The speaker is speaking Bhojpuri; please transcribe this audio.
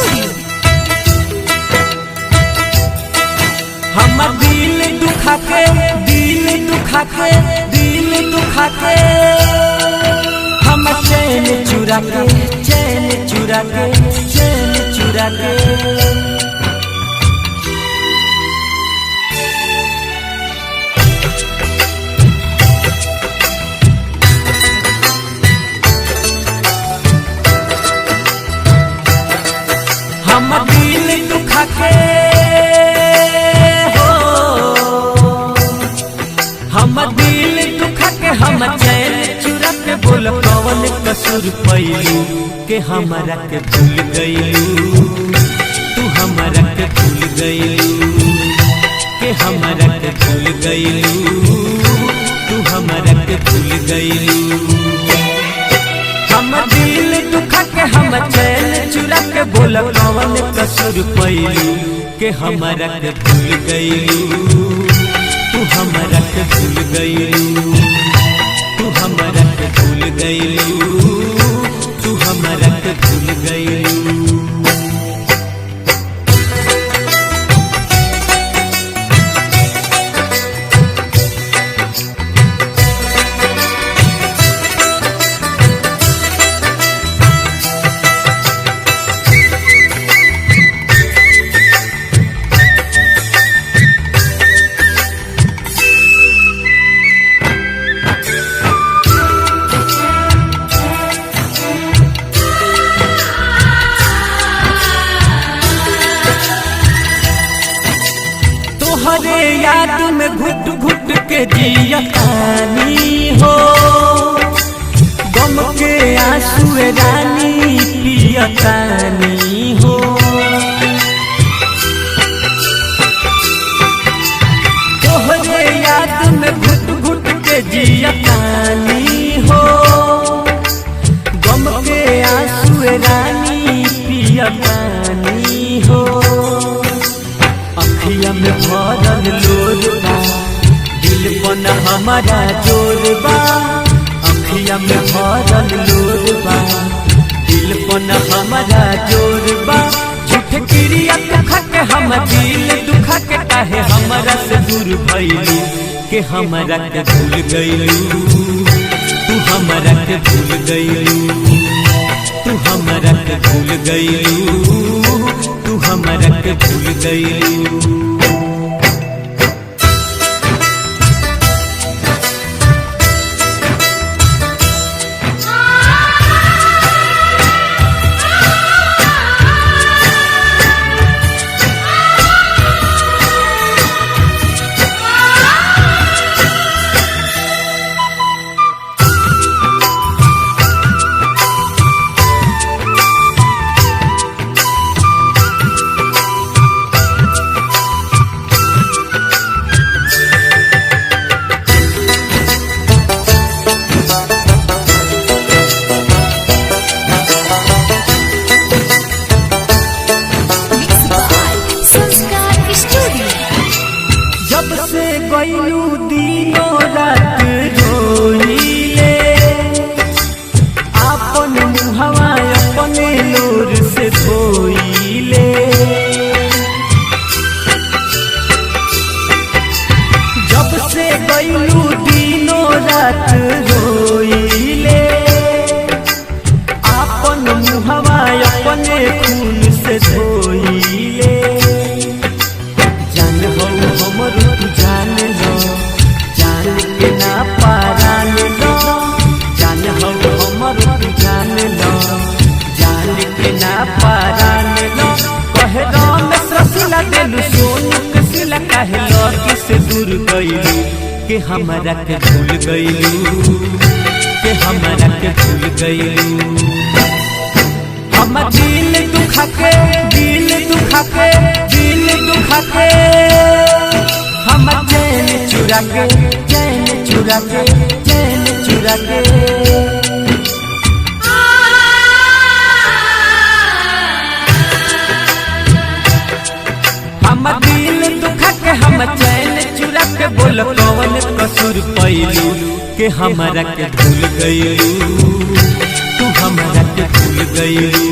स्टूडियो। हम दिल दुखा के हम चैन चुरा के हम दिल दुखा के हम दिल दुखा के हम चैन चुरा के बोल कौन कसूर पैलू के हमरा के भूल गईलू तू हमरा के भूल गईलू के हमरा के भूल गईलू तू हमरा के भूल गईलू। हम दिल दुखा के हम चैन चुरा के बोल कौन कसूर पैलू के हमरा के भूल गईलू तू हमरा के भूल गईलू तू हमरा के भूल गईलू तू हमरा के भूल गईलू। तोहरे याद में घुट घुट के जियतानी हो गम के आंसू रानी पियतानी हो। तोहरे याद में घुट घुट के जियतानी हो गम के आंसू रानी पियतानी हो। अखिया में भरल लोरबा दिल पन हमारा जोरबा अखिया में भरल लोरबा दिल पन हमारा जोरबा झूठ क्रिया दुखा के हम दिल दुखा के काहे हमरा से दूर भइलू के हमरा के भूल गईलू तू हमरा के भूल गईलू तू हमरा के भूल गईलू तू हमरा के भूल गईलू। जब से गईलू दिनों रात रोइले आपन मुहवा अपने लोर से धोइले। जब से गईलू दिनों रात रोइले आपन मुहवा अपने खून से धोइले। जान हो हमर तू जान लो जान के ना पारान लो जान हो हमर तू जान लो जान के ना पारान लो कहे राम ससुला देलू सोनू के सिला कहे लो किसे दूर गईलू के हमरा के भूल गईलू के हमरा के भूल गईलू। हम दिल दुखा के हम चैन चुरा के हम दिल दुखा के हम चैन चुरा के बोल कौन कसूर पैलू के हमरा के भूल गईलू तू हमरा के भूल गईलू